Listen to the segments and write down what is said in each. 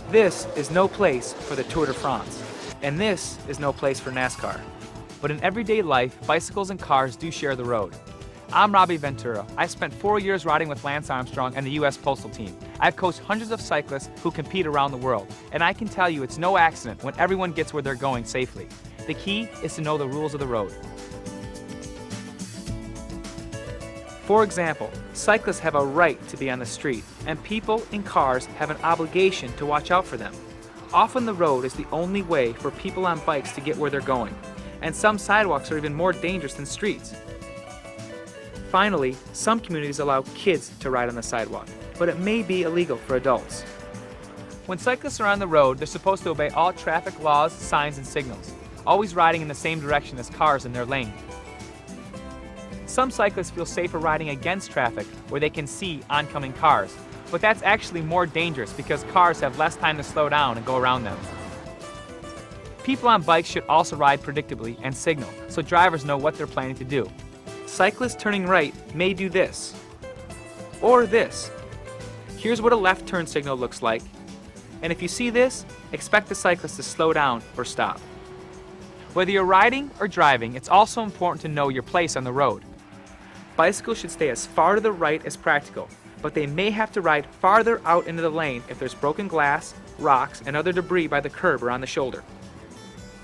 This is no place for the Tour de France, and this is no place for NASCAR. But in everyday life, bicycles and cars do share the road. I'm Robbie Ventura. I spent 4 years riding with Lance Armstrong and the U.S. Postal Team. I've coached hundreds of cyclists who compete around the world, and I can tell you it's no accident when everyone gets where they're going safely. The key is to know the rules of the road. For example, cyclists have a right to be on the street, and people in cars have an obligation to watch out for them. Often the road is the only way for people on bikes to get where they're going, and some sidewalks are even more dangerous than streets. Finally, some communities allow kids to ride on the sidewalk, but it may be illegal for adults. When cyclists are on the road, they're supposed to obey all traffic laws, signs, and signals, always riding in the same direction as cars in their lane. Some cyclists feel safer riding against traffic where they can see oncoming cars, but that's actually more dangerous because cars have less time to slow down and go around them. People on bikes should also ride predictably and signal so drivers know what they're planning to do. Cyclists turning right may do this, or this. Here's what a left turn signal looks like, and if you see this, expect the cyclist to slow down or stop. Whether you're riding or driving, it's also important to know your place on the road. Bicycles should stay as far to the right as practical, but they may have to ride farther out into the lane if there's broken glass, rocks, and other debris by the curb or on the shoulder.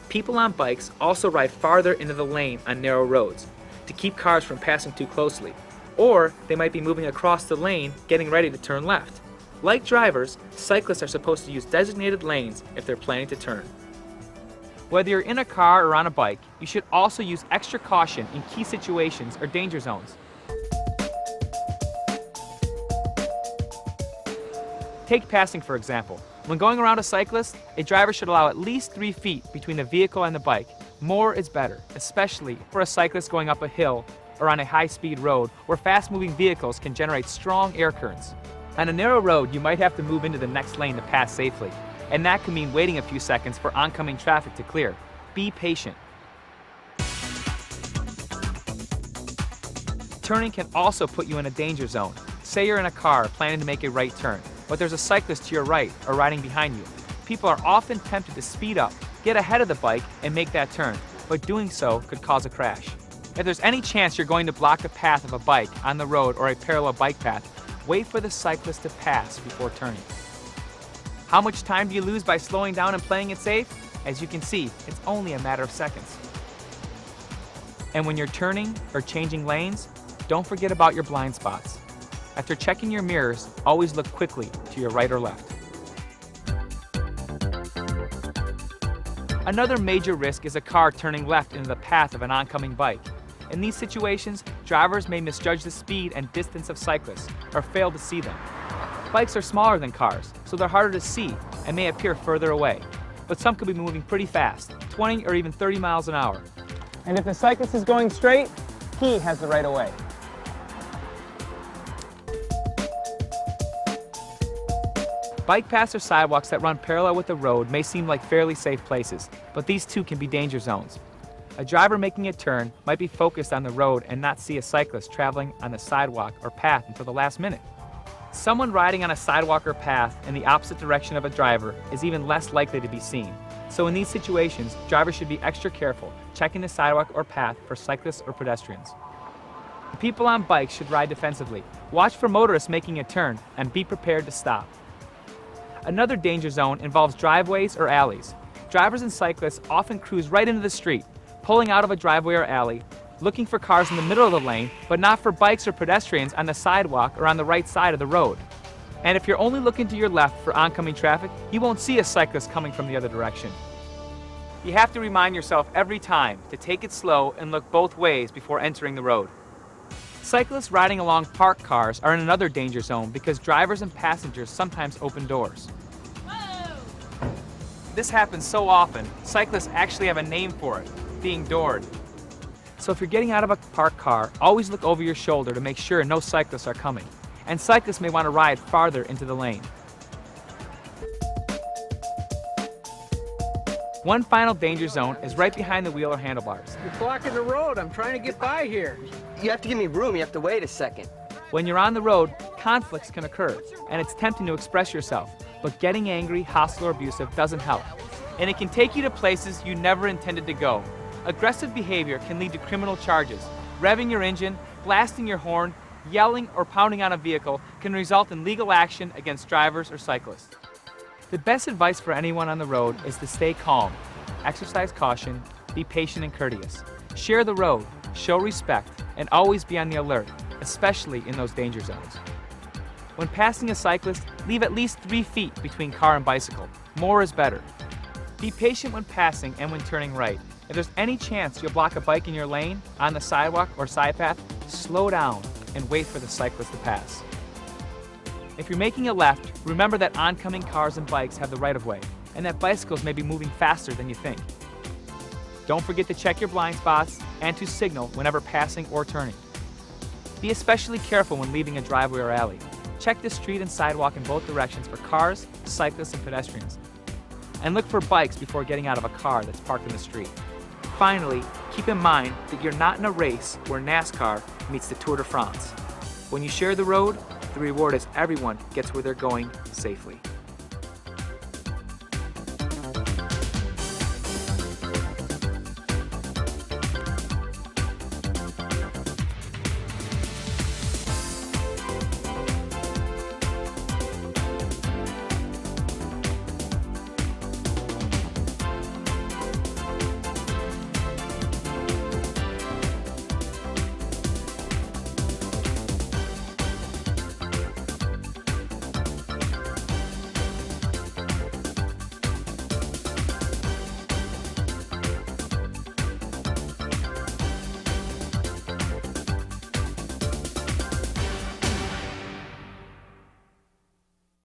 People on bikes also ride farther into the lane on narrow roads to keep cars from passing too closely, or they might be moving across the lane getting ready to turn left. Like drivers, cyclists are supposed to use designated lanes if they're planning to turn. Whether you're in a car or on a bike, you should also use extra caution in key situations or danger zones. Take passing, for example. When going around a cyclist, a driver should allow at least 3 feet between the vehicle and the bike. More is better, especially for a cyclist going up a hill or on a high-speed road where fast-moving vehicles can generate strong air currents. On a narrow road, you might have to move into the next lane to pass safely, and that can mean waiting a few seconds for oncoming traffic to clear. Be patient. Turning can also put you in a danger zone. Say you're in a car planning to make a right turn, but there's a cyclist to your right or riding behind you. People are often tempted to speed up, get ahead of the bike, and make that turn, but doing so could cause a crash. If there's any chance you're going to block the path of a bike on the road or a parallel bike path, wait for the cyclist to pass before turning. How much time do you lose by slowing down and playing it safe? As you can see, it's only a matter of seconds. And when you're turning or changing lanes, don't forget about your blind spots. After checking your mirrors, always look quickly to your right or left. Another major risk is a car turning left into the path of an oncoming bike. In these situations, drivers may misjudge the speed and distance of cyclists or fail to see them. Bikes are smaller than cars, so they're harder to see and may appear further away. But some could be moving pretty fast, 20 or even 30 miles an hour. And if the cyclist is going straight, he has the right of way. Bike paths or sidewalks that run parallel with the road may seem like fairly safe places, but these too can be danger zones. A driver making a turn might be focused on the road and not see a cyclist traveling on the sidewalk or path until the last minute. Someone riding on a sidewalk or path in the opposite direction of a driver is even less likely to be seen. So in these situations, drivers should be extra careful, checking the sidewalk or path for cyclists or pedestrians. People on bikes should ride defensively. Watch for motorists making a turn and be prepared to stop. Another danger zone involves driveways or alleys. Drivers and cyclists often cruise right into the street, pulling out of a driveway or alley, looking for cars in the middle of the lane, but not for bikes or pedestrians on the sidewalk or on the right side of the road. And if you're only looking to your left for oncoming traffic, you won't see a cyclist coming from the other direction. You have to remind yourself every time to take it slow and look both ways before entering the road. Cyclists riding along parked cars are in another danger zone because drivers and passengers sometimes open doors. Whoa! This happens so often, cyclists actually have a name for it, being doored. So if you're getting out of a parked car, always look over your shoulder to make sure no cyclists are coming. And cyclists may want to ride farther into the lane. One final danger zone is right behind the wheel or handlebars. You're blocking the road. I'm trying to get by here. You have to give me room. You have to wait a second. When you're on the road, Conflicts can occur, and it's tempting to express yourself, but getting angry, hostile, or abusive doesn't help. And it can take you to places you never intended to go. Aggressive behavior can lead to criminal charges. Revving your engine, blasting your horn, yelling, or pounding on a vehicle can result in legal action against drivers or cyclists. The best advice for anyone on the road is to stay calm, exercise caution, be patient and courteous. Share the road, show respect, and always be on the alert, especially in those danger zones. When passing a cyclist, leave at least 3 feet between car and bicycle. More is better. Be patient when passing and when turning right. If there's any chance you'll block a bike in your lane, on the sidewalk or side path, slow down and wait for the cyclist to pass. If you're making a left, remember that oncoming cars and bikes have the right-of-way, and that bicycles may be moving faster than you think. Don't forget to check your blind spots and to signal whenever passing or turning. Be especially careful when leaving a driveway or alley. Check the street and sidewalk in both directions for cars, cyclists, and pedestrians. And look for bikes before getting out of a car that's parked in the street. Finally, keep in mind that you're not in a race where NASCAR meets the Tour de France. When you share the road, the reward is everyone gets where they're going safely.